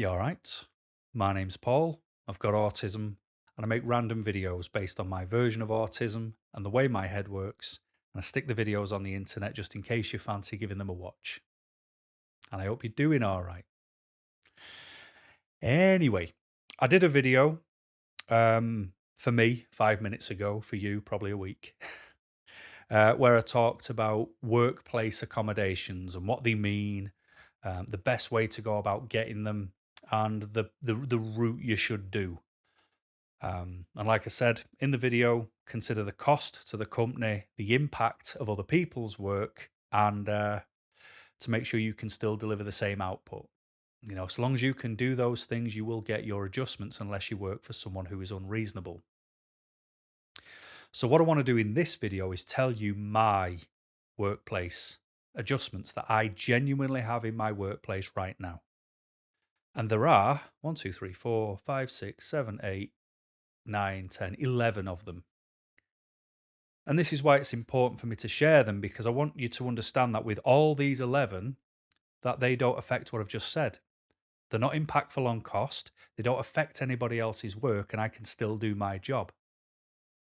You alright? My name's Paul, I've got autism, and I make random videos based on my version of autism and the way my head works, and I stick the videos on the internet just in case you fancy giving them a watch. And I hope you're doing alright. Anyway, I did a video for me 5 minutes ago, for you probably a week, where I talked about workplace accommodations and what they mean, the best way to go about getting them, and the route you should do. And like I said in the video, consider the cost to the company, the impact of other people's work, and to make sure you can still deliver the same output. You know, so long as you can do those things, you will get your adjustments unless you work for someone who is unreasonable. So what I want to do in this video is tell you my workplace adjustments that I genuinely have in my workplace right now. And there are 1, 2, 3, 4, 5, 6, 7, 8, 9, 10, 11 of them. And this is why it's important for me to share them, because I want you to understand that with all these 11, that they don't affect what I've just said. They're not impactful on cost. They don't affect anybody else's work, and I can still do my job.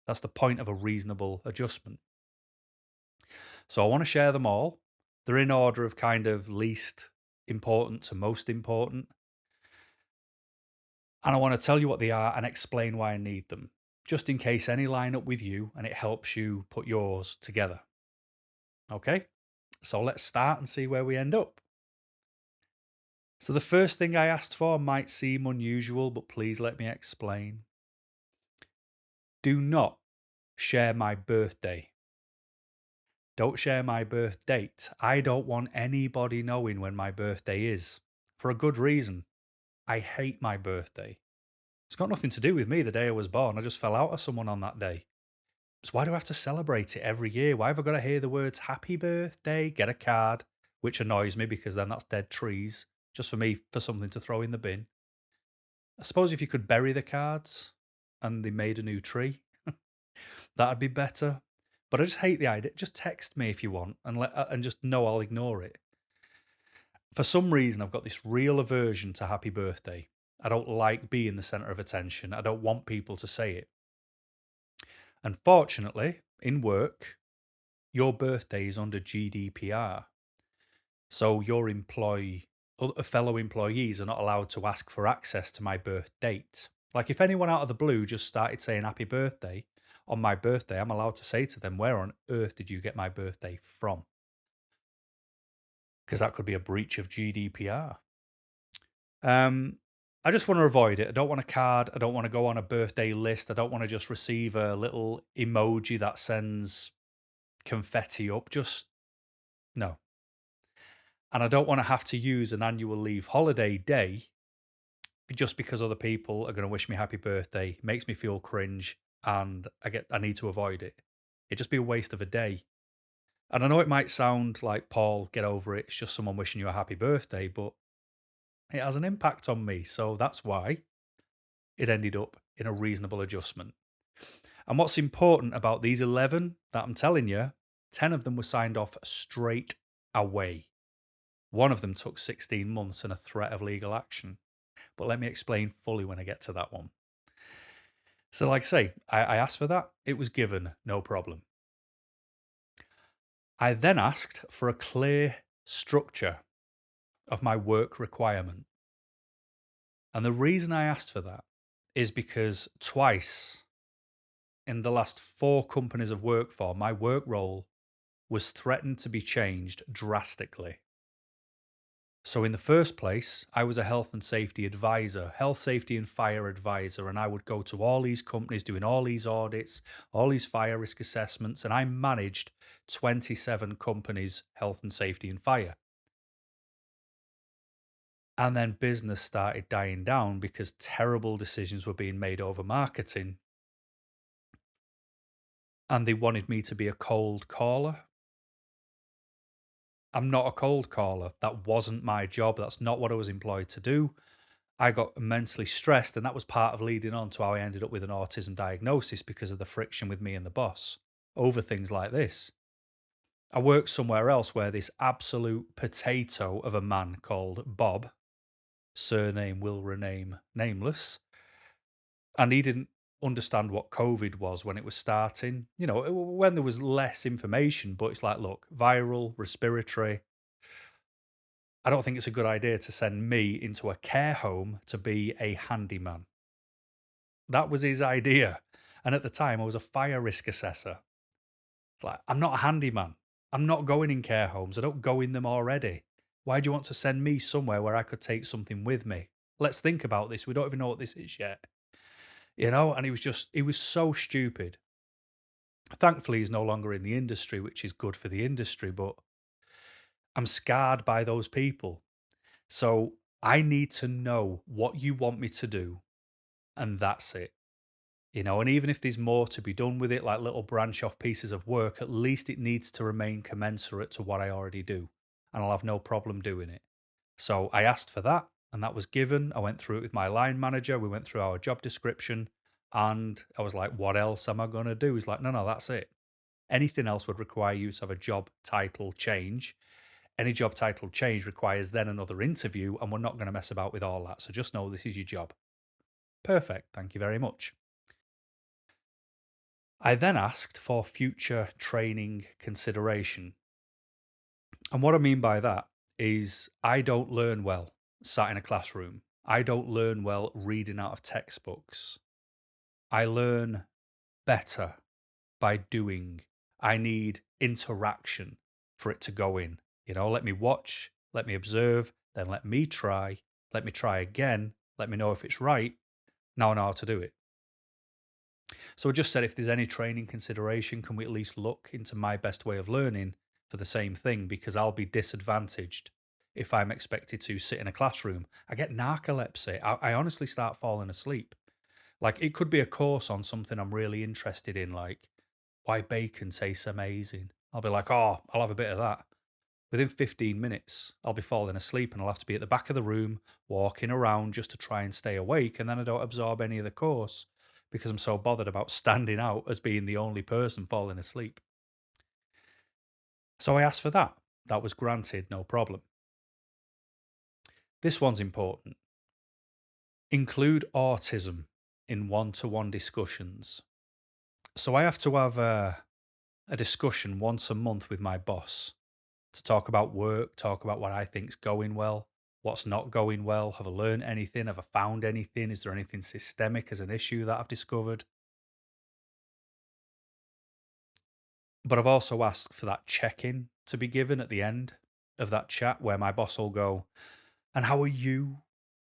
That's the point of a reasonable adjustment. So I want to share them all. They're in order of kind of least important to most important. And I want to tell you what they are and explain why I need them, just in case any line up with you and it helps you put yours together. Okay, so let's start and see where we end up. So the first thing I asked for might seem unusual, but please let me explain. Do not share my birthday. Don't share my birth date. I don't want anybody knowing when my birthday is, for a good reason. I hate my birthday. It's got nothing to do with me the day I was born. I just fell out of someone on that day. So why do I have to celebrate it every year? Why have I got to hear the words happy birthday, get a card, which annoys me because then that's dead trees, just for me, for something to throw in the bin. I suppose if you could bury the cards and they made a new tree, that'd be better. But I just hate the idea. Just text me if you want and just know I'll ignore it. For some reason, I've got this real aversion to happy birthday. I don't like being the center of attention. I don't want people to say it. Unfortunately, in work, your birthday is under GDPR. So your fellow employees are not allowed to ask for access to my birth date. Like if anyone out of the blue just started saying happy birthday on my birthday, I'm allowed to say to them, where on earth did you get my birthday from? Because that could be a breach of GDPR. I just want to avoid it. I don't want a card. I don't want to go on a birthday list. I don't want to just receive a little emoji that sends confetti up. Just no. And I don't want to have to use an annual leave holiday day just because other people are going to wish me happy birthday. It makes me feel cringe and I need to avoid it. It'd just be a waste of a day. And I know it might sound like, Paul, get over it. It's just someone wishing you a happy birthday, but it has an impact on me. So that's why it ended up in a reasonable adjustment. And what's important about these 11 that I'm telling you, 10 of them were signed off straight away. One of them took 16 months and a threat of legal action. But let me explain fully when I get to that one. So like I say, I asked for that. It was given, no problem. I then asked for a clear structure of my work requirement. And the reason I asked for that is because twice in the last 4 companies I've worked for, my work role was threatened to be changed drastically. So in the first place, I was a health and safety advisor, health, safety and fire advisor, and I would go to all these companies doing all these audits, all these fire risk assessments, and I managed 27 companies' health and safety and fire. And then business started dying down because terrible decisions were being made over marketing. And they wanted me to be a cold caller. I'm not a cold caller. That wasn't my job. That's not what I was employed to do. I got immensely stressed, and that was part of leading on to how I ended up with an autism diagnosis because of the friction with me and the boss over things like this. I worked somewhere else where this absolute potato of a man called Bob surname will remain nameless, and he didn't understand what COVID was when it was starting. You know, when there was less information, but it's like, look, viral, respiratory. I don't think it's a good idea to send me into a care home to be a handyman. That was his idea. And at the time, I was a fire risk assessor. It's like, I'm not a handyman. I'm not going in care homes. I don't go in them already. Why do you want to send me somewhere where I could take something with me? Let's think about this. We don't even know what this is yet. You know, and he was so stupid. Thankfully, he's no longer in the industry, which is good for the industry, but I'm scarred by those people. So I need to know what you want me to do, and that's it. You know, and even if there's more to be done with it, like little branch off pieces of work, at least it needs to remain commensurate to what I already do. And I'll have no problem doing it. So I asked for that, and that was given. I went through it with my line manager. We went through our job description, and I was like, what else am I going to do? He's like, no, that's it. Anything else would require you to have a job title change. Any job title change requires then another interview, and we're not going to mess about with all that. So just know this is your job. Perfect. Thank you very much. I then asked for future training consideration. And what I mean by that is I don't learn well sat in a classroom. I don't learn well reading out of textbooks. I learn better by doing. I need interaction for it to go in. You know, let me watch, let me observe, then let me try again, let me know if it's right. Now I know how to do it. So I just said, if there's any training consideration, can we at least look into my best way of learning for the same thing? Because I'll be disadvantaged if I'm expected to sit in a classroom. I get narcolepsy. I honestly start falling asleep. Like, it could be a course on something I'm really interested in, like why bacon tastes amazing. I'll be like, oh, I'll have a bit of that. Within 15 minutes, I'll be falling asleep and I'll have to be at the back of the room, walking around just to try and stay awake. And then I don't absorb any of the course because I'm so bothered about standing out as being the only person falling asleep. So I asked for that. That was granted, no problem. This one's important. Include autism in one-to-one discussions. So I have to have a discussion once a month with my boss to talk about work, talk about what I think's going well, what's not going well. Have I learned anything? Have I found anything? Is there anything systemic as an issue that I've discovered? But I've also asked for that check-in to be given at the end of that chat where my boss will go, and how are you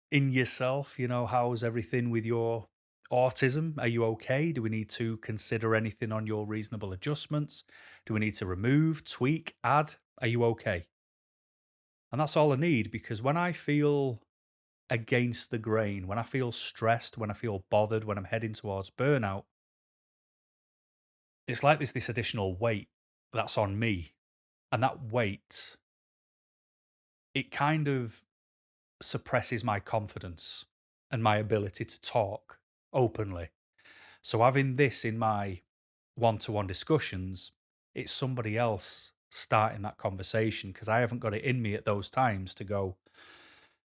in yourself? You know, how's everything with your autism? Are you okay? Do we need to consider anything on your reasonable adjustments? Do we need to remove, tweak, add? Are you okay? And that's all I need, because when I feel against the grain, when I feel stressed, when I feel bothered, when I'm heading towards burnout, it's like there's this additional weight that's on me. And that weight, it kind of suppresses my confidence and my ability to talk openly. So having this in my one-to-one discussions, it's somebody else starting that conversation, because I haven't got it in me at those times to go,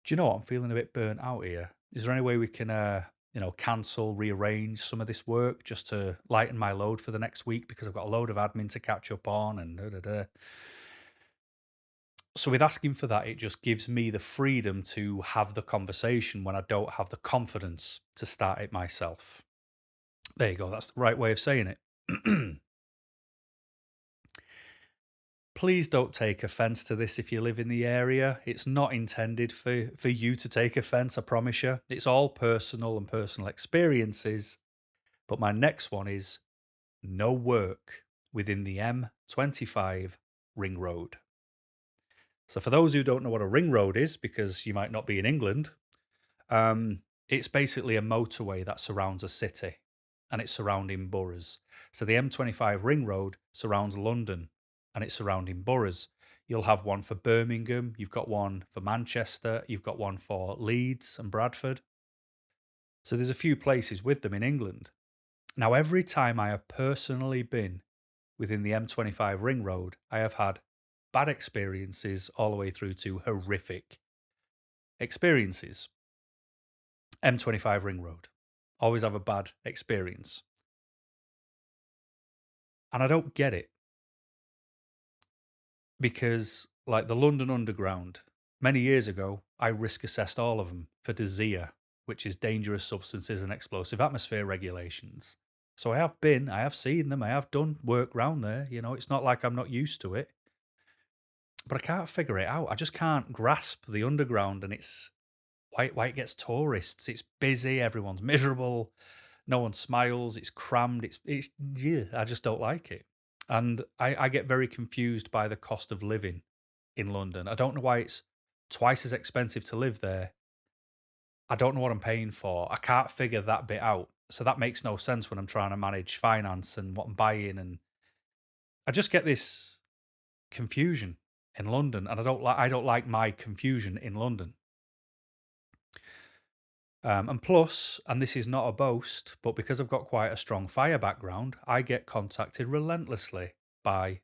do you know what? I'm feeling a bit burnt out here. Is there any way we can, cancel, rearrange some of this work just to lighten my load for the next week, because I've got a load of admin to catch up on and da da da. So with asking for that, it just gives me the freedom to have the conversation when I don't have the confidence to start it myself. There you go. That's the right way of saying it. Please don't take offense to this if you live in the area. It's not intended for you to take offense, I promise you. It's all personal and personal experiences. But my next one is no work within the M25 ring road. So for those who don't know what a ring road is, because you might not be in England, it's basically a motorway that surrounds a city and it's surrounding boroughs. So the M25 ring road surrounds London and it's surrounding boroughs. You'll have one for Birmingham, you've got one for Manchester, you've got one for Leeds and Bradford. So there's a few places with them in England. Now, every time I have personally been within the M25 ring road, I have had bad experiences all the way through to horrific experiences. M25 Ring Road. Always have a bad experience. And I don't get it because, like the London Underground, many years ago, I risk assessed all of them for DSIA, which is Dangerous Substances and Explosive Atmosphere Regulations. So I have seen them, I have done work round there. It's not like I'm not used to it. But I can't figure it out. I just can't grasp the underground and it's why it gets tourists. It's busy, everyone's miserable, no one smiles, it's crammed, it's yeah, I just don't like it. And I get very confused by the cost of living in London. I don't know why it's twice as expensive to live there. I don't know what I'm paying for. I can't figure that bit out. So that makes no sense when I'm trying to manage finance and what I'm buying. And I just get this confusion in London, and I don't like my confusion in London. And plus, and this is not a boast, but because I've got quite a strong fire background, I get contacted relentlessly by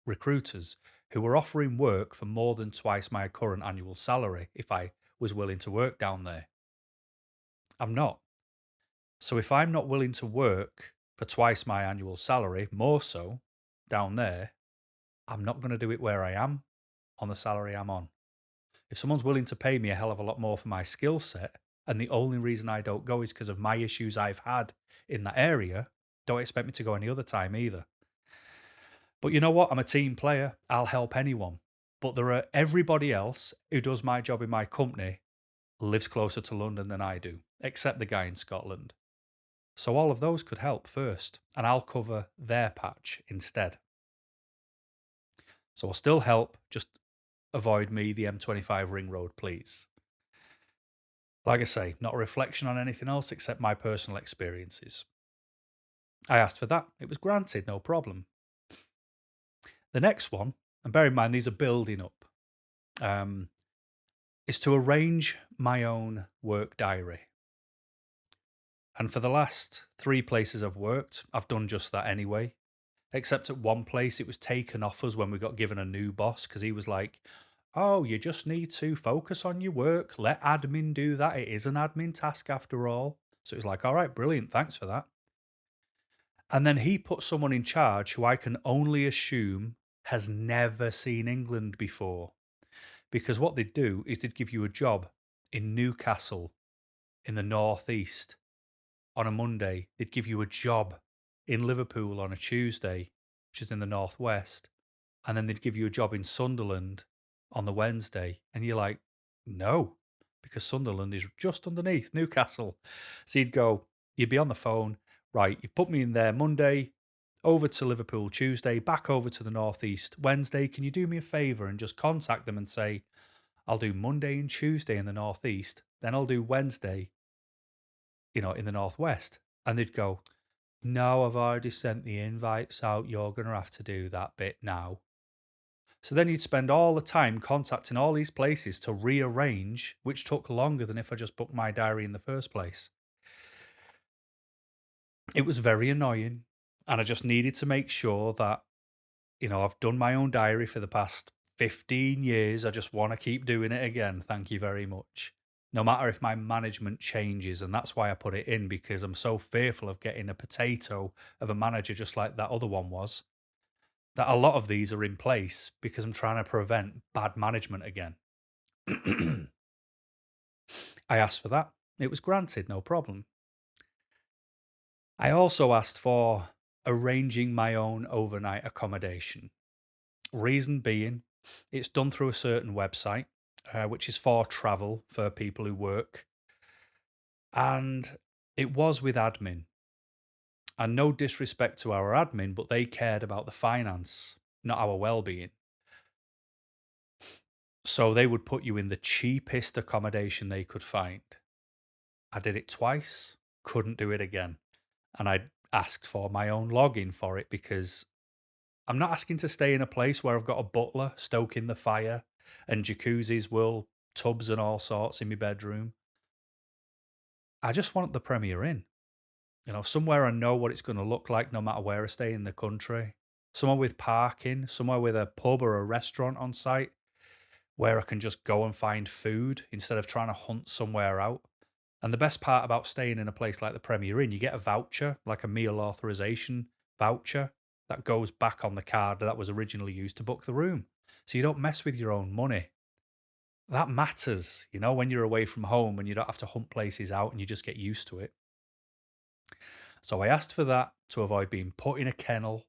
recruiters who are offering work for more than twice my current annual salary if I was willing to work down there. I'm not. So if I'm not willing to work for twice my annual salary, more so down there, I'm not going to do it where I am on the salary I'm on. If someone's willing to pay me a hell of a lot more for my skill set, and the only reason I don't go is because of my issues I've had in that area, don't expect me to go any other time either. But you know what? I'm a team player. I'll help anyone. But there are everybody else who does my job in my company lives closer to London than I do, except the guy in Scotland. So all of those could help first, and I'll cover their patch instead. So I'll still help, just avoid me, the M25 Ring Road, please. Like I say, not a reflection on anything else except my personal experiences. I asked for that. It was granted, no problem. The next one, and bear in mind these are building up, is to arrange my own work diary. And for the last 3 places I've worked, I've done just that anyway. Except at one place, it was taken off us when we got given a new boss because he was like, oh, you just need to focus on your work. Let admin do that. It is an admin task after all. So it was like, all right, brilliant. Thanks for that. And then he put someone in charge who I can only assume has never seen England before. Because what they'd do is they'd give you a job in Newcastle in the northeast on a Monday. They'd give you a job in Liverpool on a Tuesday, which is in the northwest. And then they'd give you a job in Sunderland on the Wednesday. And you're like, no, because Sunderland is just underneath Newcastle. So you'd be on the phone, right, you've put me in there Monday, over to Liverpool Tuesday, back over to the northeast Wednesday. Can you do me a favour and just contact them and say, I'll do Monday and Tuesday in the northeast, then I'll do Wednesday, in the northwest. And they'd go, no, I've already sent the invites out. You're going to have to do that bit now. So then you'd spend all the time contacting all these places to rearrange, which took longer than if I just booked my diary in the first place. It was very annoying, and I just needed to make sure that, I've done my own diary for the past 15 years. I just want to keep doing it again. Thank you very much. No matter if my management changes, and that's why I put it in, because I'm so fearful of getting a potato of a manager just like that other one was. That a lot of these are in place because I'm trying to prevent bad management again. I asked for that. It was granted, no problem. I also asked for arranging my own overnight accommodation. Reason being, it's done through a certain website, which is for travel for people who work. And it was with admin. And no disrespect to our admin, but they cared about the finance, not our well-being. So they would put you in the cheapest accommodation they could find. I did it twice, couldn't do it again. And I asked for my own login for it because I'm not asking to stay in a place where I've got a butler stoking the fire and jacuzzis, tubs and all sorts in my bedroom. I just want the Premier Inn. Somewhere I know what it's going to look like no matter where I stay in the country. Somewhere with parking, somewhere with a pub or a restaurant on site, where I can just go and find food instead of trying to hunt somewhere out. And the best part about staying in a place like the Premier Inn, you get a voucher, like a meal authorization voucher that goes back on the card that was originally used to book the room. So you don't mess with your own money. That matters, when you're away from home and you don't have to hunt places out and you just get used to it. So I asked for that to avoid being put in a kennel.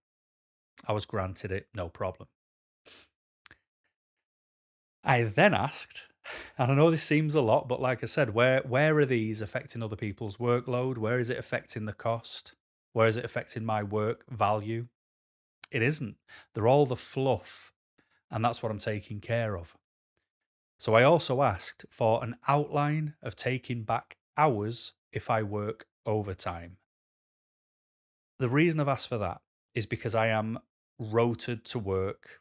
I was granted it, no problem. I then asked, and I know this seems a lot, but like I said, where are these affecting other people's workload? Where is it affecting the cost? Where is it affecting my work value? It isn't. They're all the fluff, and that's what I'm taking care of. So I also asked for an outline of taking back hours if I work overtime. The reason I've asked for that is because I am rotated to work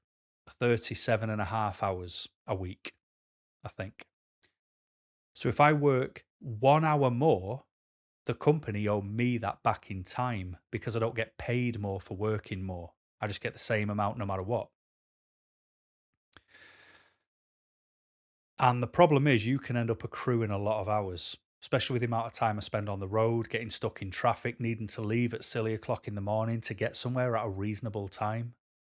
37 and a half hours a week, I think. So if I work 1 hour more, the company owe me that back in time because I don't get paid more for working more. I just get the same amount no matter what. And the problem is you can end up accruing a lot of hours, especially with the amount of time I spend on the road, getting stuck in traffic, needing to leave at silly o'clock in the morning to get somewhere at a reasonable time.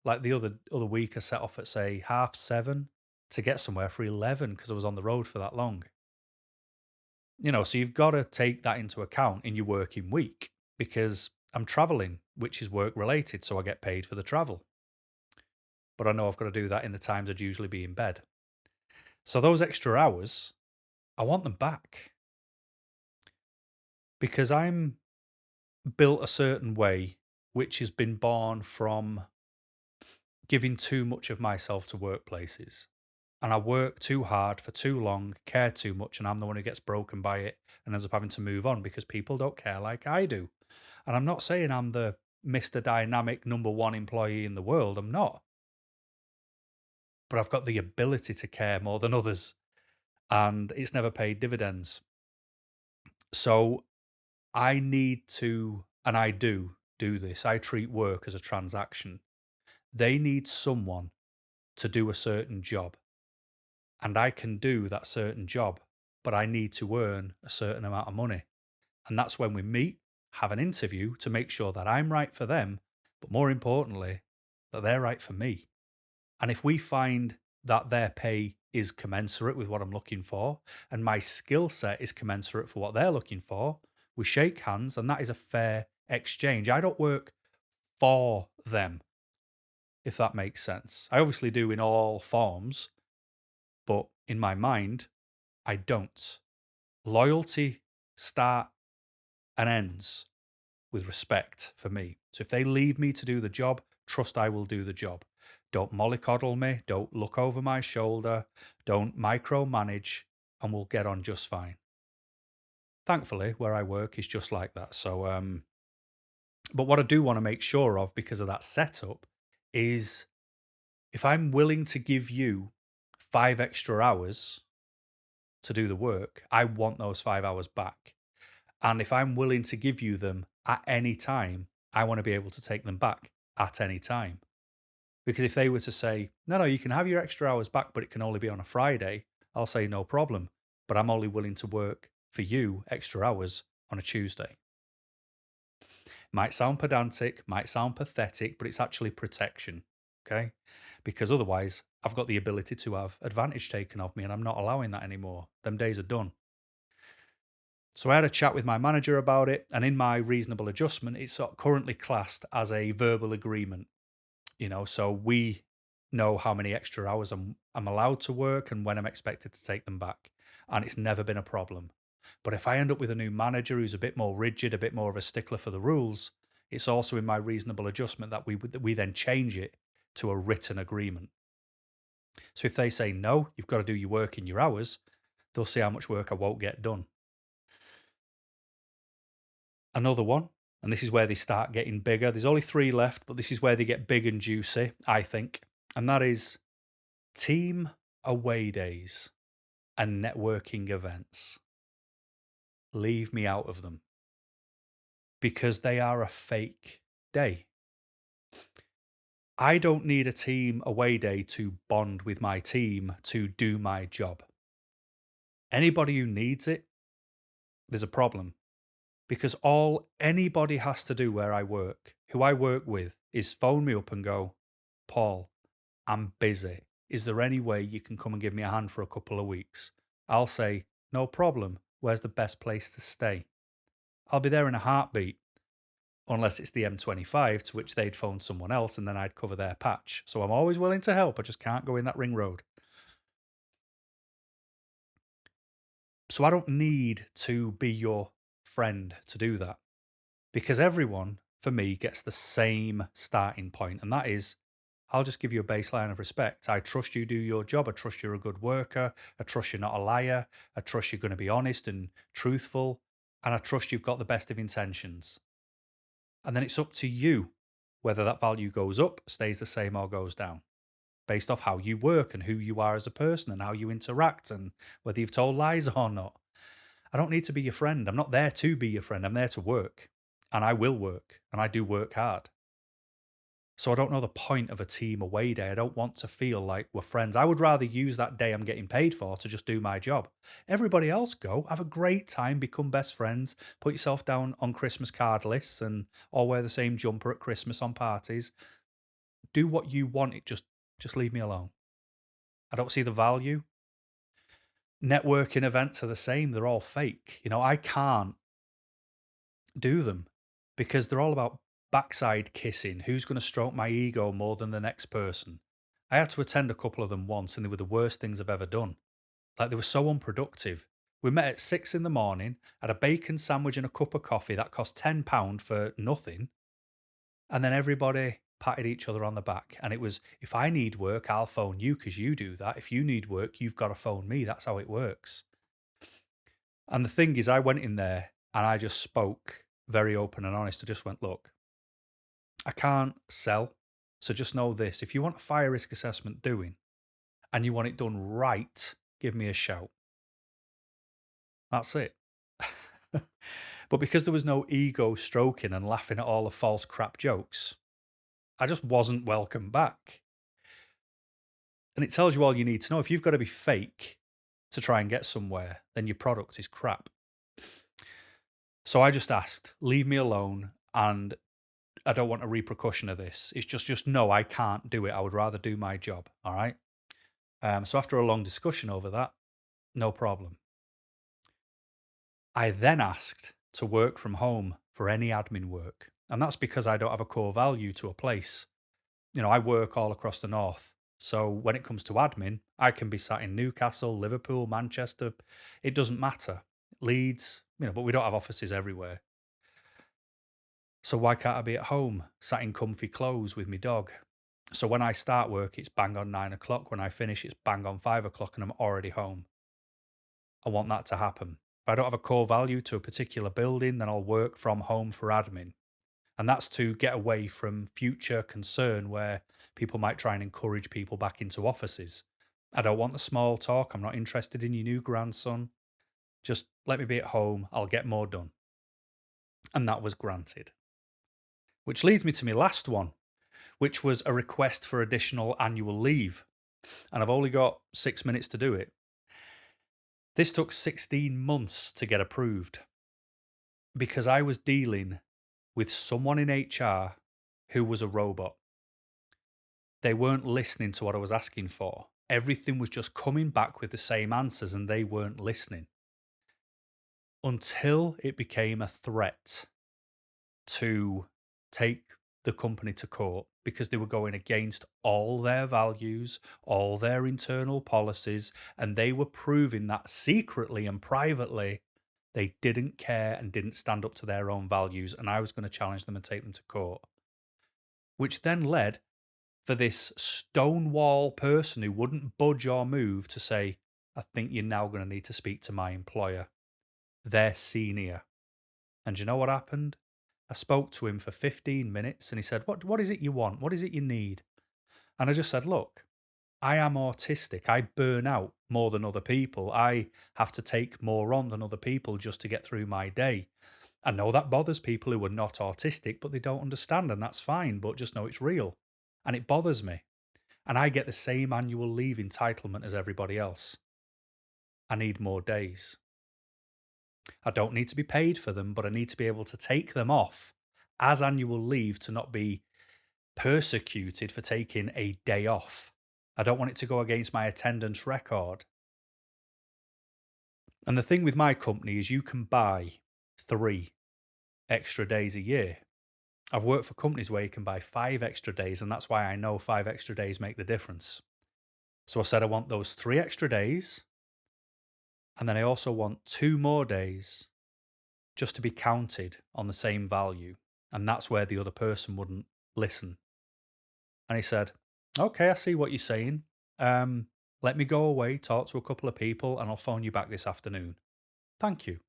Like the other week, I set off at say 7:30 to get somewhere for 11 because I was on the road for that long. So you've got to take that into account in your working week because I'm traveling, which is work related, so I get paid for the travel. But I know I've got to do that in the times I'd usually be in bed. So those extra hours, I want them back because I'm built a certain way, which has been born from giving too much of myself to workplaces. And I work too hard for too long, care too much, and I'm the one who gets broken by it and ends up having to move on because people don't care like I do. And I'm not saying I'm the Mr. Dynamic #1 employee in the world. I'm not. But I've got the ability to care more than others. And it's never paid dividends. So I need to, and I do this. I treat work as a transaction. They need someone to do a certain job. And I can do that certain job, but I need to earn a certain amount of money. And that's when we meet, have an interview to make sure that I'm right for them, but more importantly, that they're right for me. And if we find that their pay is commensurate with what I'm looking for, and my skill set is commensurate for what they're looking for, we shake hands, and that is a fair exchange. I don't work for them, if that makes sense. I obviously do in all forms, but in my mind, I don't. Loyalty start and ends with respect for me. So if they leave me to do the job, trust I will do the job. Don't mollycoddle me, don't look over my shoulder, don't micromanage, and we'll get on just fine. Thankfully, where I work is just like that. So, but what I do want to make sure of because of that setup is if I'm willing to give you 5 extra hours to do the work, I want those 5 hours back. And if I'm willing to give you them at any time, I want to be able to take them back at any time. Because if they were to say, no, you can have your extra hours back, but it can only be on a Friday, I'll say no problem. But I'm only willing to work for you extra hours on a Tuesday. Might sound pedantic, might sound pathetic, but it's actually protection. Okay? Because otherwise, I've got the ability to have advantage taken of me, and I'm not allowing that anymore. Them days are done. So I had a chat with my manager about it, and in my reasonable adjustment, it's currently classed as a verbal agreement. So we know how many extra hours I'm allowed to work and when I'm expected to take them back, and it's never been a problem. But if I end up with a new manager who's a bit more rigid, a bit more of a stickler for the rules, it's also in my reasonable adjustment that we then change it to a written agreement. So if they say no, you've got to do your work in your hours, they'll see how much work I won't get done. Another one, and this is where they start getting bigger. There's only 3 left, but this is where they get big and juicy, I think. And that is team away days and networking events. Leave me out of them because they are a fake day. I don't need a team away day to bond with my team to do my job. Anybody who needs it, there's a problem. Because all anybody has to do where I work, who I work with, is phone me up and go, Paul, I'm busy. Is there any way you can come and give me a hand for a couple of weeks? I'll say, no problem. Where's the best place to stay? I'll be there in a heartbeat, unless it's the M25, to which they'd phone someone else and then I'd cover their patch. So I'm always willing to help. I just can't go in that ring road. So I don't need to be your friend to do that, because everyone, for me, gets the same starting point, and that is, I'll just give you a baseline of respect. I trust you do your job. I trust you're a good worker. I trust you're not a liar. I trust you're going to be honest and truthful. And I trust you've got the best of intentions. And then it's up to you whether that value goes up, stays the same, or goes down, based off how you work and who you are as a person and how you interact and whether you've told lies or not. I don't need to be your friend. I'm not there to be your friend. I'm there to work. And I will work. And I do work hard. So I don't know the point of a team away day. I don't want to feel like we're friends. I would rather use that day I'm getting paid for to just do my job. Everybody else go, have a great time, become best friends, put yourself down on Christmas card lists and all wear the same jumper at Christmas on parties. Do what you want. Just leave me alone. I don't see the value. Networking events are the same. They're all fake. I can't do them because they're all about backside kissing. Who's going to stroke my ego more than the next person? I had to attend a couple of them once and they were the worst things I've ever done. Like, they were so unproductive. We met at 6 in the morning, had a bacon sandwich and a cup of coffee that cost £10 for nothing. And then everybody patted each other on the back. And it was, if I need work, I'll phone you because you do that. If you need work, you've got to phone me. That's how it works. And the thing is, I went in there and I just spoke very open and honest. I just went, look, I can't sell. So just know this. If you want a fire risk assessment doing and you want it done right, give me a shout. That's it. But because there was no ego stroking and laughing at all the false crap jokes, I just wasn't welcome back. And it tells you all you need to know. If you've got to be fake to try and get somewhere, then your product is crap. So I just asked, leave me alone, and I don't want a repercussion of this. It's just no, I can't do it. I would rather do my job. All right. So after a long discussion over that, no problem. I then asked to work from home for any admin work. And that's because I don't have a core value to a place. I work all across the north. So when it comes to admin, I can be sat in Newcastle, Liverpool, Manchester. It doesn't matter. Leeds, but we don't have offices everywhere. So why can't I be at home, sat in comfy clothes with my dog? So when I start work, it's bang on 9 o'clock. When I finish, it's bang on 5 o'clock and I'm already home. I want that to happen. If I don't have a core value to a particular building, then I'll work from home for admin. And that's to get away from future concern where people might try and encourage people back into offices. I don't want the small talk. I'm not interested in your new grandson. Just let me be at home. I'll get more done. And that was granted. Which leads me to my last one, which was a request for additional annual leave. And I've only got 6 minutes to do it. This took 16 months to get approved because I was dealing with someone in HR who was a robot. They weren't listening to what I was asking for. Everything was just coming back with the same answers and they weren't listening. Until it became a threat to take the company to court because they were going against all their values, all their internal policies, and they were proving that secretly and privately they didn't care and didn't stand up to their own values, and I was going to challenge them and take them to court. Which then led for this stonewall person who wouldn't budge or move to say, I think you're now going to need to speak to my employer. They're senior. And you know what happened? I spoke to him for 15 minutes and he said, what is it you want? What is it you need? And I just said, look, I am autistic. I burn out more than other people. I have to take more on than other people just to get through my day. I know that bothers people who are not autistic, but they don't understand, and that's fine, but just know it's real. and it bothers me. And I get the same annual leave entitlement as everybody else. I need more days. I don't need to be paid for them, but I need to be able to take them off as annual leave to not be persecuted for taking a day off. I don't want it to go against my attendance record. And the thing with my company is you can buy 3 extra days a year. I've worked for companies where you can buy 5 extra days, and that's why I know 5 extra days make the difference. So I said I want those 3 extra days, and then I also want 2 more days just to be counted on the same value. And that's where the other person wouldn't listen. And he said, okay, I see what you're saying. Let me go away, talk to a couple of people, and I'll phone you back this afternoon. Thank you.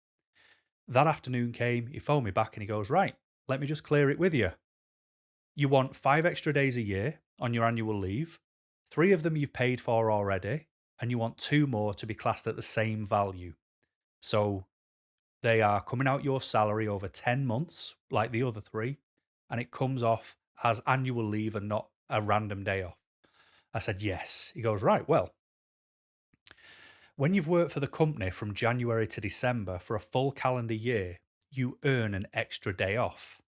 That afternoon came, he phoned me back and he goes, right, let me just clear it with you. You want 5 extra days a year on your annual leave. 3 of them you've paid for already, and you want 2 more to be classed at the same value. So they are coming out your salary over 10 months, like the other 3, and it comes off as annual leave and not a random day off. I said, yes. He goes, right, well, when you've worked for the company from January to December for a full calendar year, you earn an extra day off.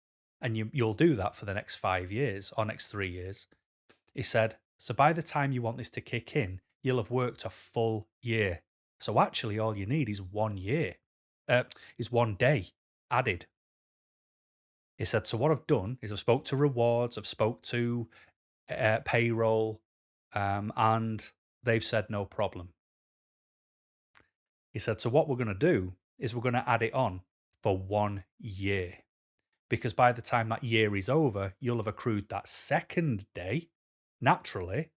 And you'll do that for the next 5 years or next 3 years. He said, so by the time you want this to kick in, you'll have worked a full year. So actually all you need is 1 year, is 1 day added. He said, so what I've done is I've spoke to rewards, I've spoke to payroll, and they've said no problem. He said, so what we're going to do is we're going to add it on for 1 year. Because by the time that year is over, you'll have accrued that second day naturally.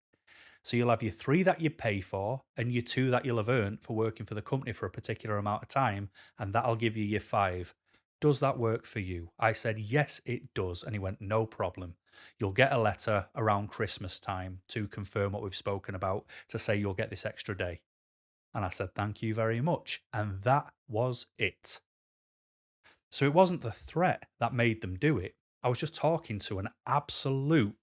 So you'll have your 3 that you pay for and your 2 that you'll have earned for working for the company for a particular amount of time. And that'll give you your 5. Does that work for you? I said, yes, it does. And he went, no problem. You'll get a letter around Christmas time to confirm what we've spoken about to say you'll get this extra day. And I said, thank you very much. And that was it. So it wasn't the threat that made them do it. I was just talking to an absolute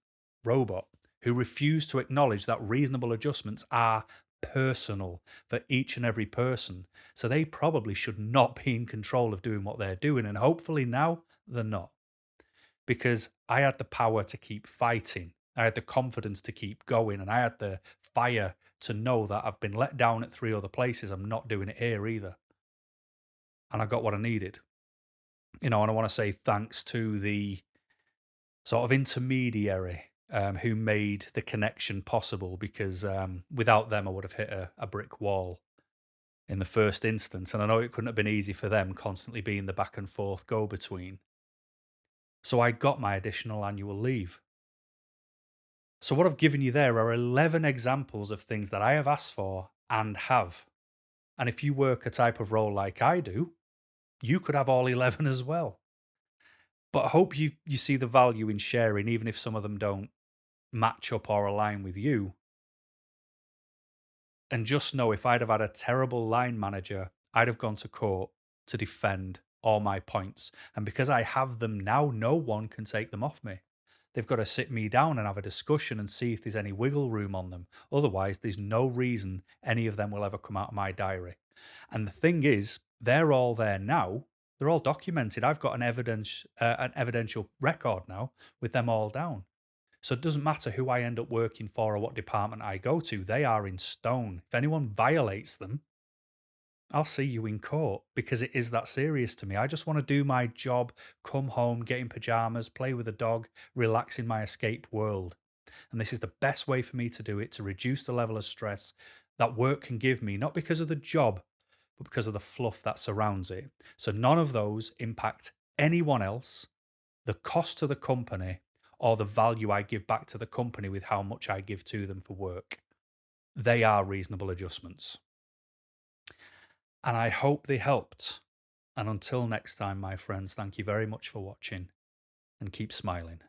robot who refused to acknowledge that reasonable adjustments are personal for each and every person. So they probably should not be in control of doing what they're doing. And hopefully now they're not. Because I had the power to keep fighting. I had the confidence to keep going. And I had the fire to know that I've been let down at 3 other places. I'm not doing it here either. And I got what I needed. And I want to say thanks to the sort of intermediary who made the connection possible, because without them, I would have hit a brick wall in the first instance. And I know it couldn't have been easy for them constantly being the back and forth go-between. So I got my additional annual leave. So what I've given you there are 11 examples of things that I have asked for and have. And if you work a type of role like I do, you could have all 11 as well. But I hope you see the value in sharing, even if some of them don't match up or align with you. And just know, if I'd have had a terrible line manager, I'd have gone to court to defend all my points. And because I have them now, no one can take them off me. They've got to sit me down and have a discussion and see if there's any wiggle room on them. Otherwise, there's no reason any of them will ever come out of my diary. And the thing is, they're all there now. They're all documented. I've got an evidential record now with them all down. So it doesn't matter who I end up working for or what department I go to. They are in stone. If anyone violates them, I'll see you in court, because it is that serious to me. I just want to do my job, come home, get in pajamas, play with a dog, relax in my escape world. And this is the best way for me to do it, to reduce the level of stress that work can give me, not because of the job, but because of the fluff that surrounds it. So none of those impact anyone else, the cost to the company, or the value I give back to the company with how much I give to them for work. They are reasonable adjustments. And I hope they helped. And until next time, my friends, thank you very much for watching, and keep smiling.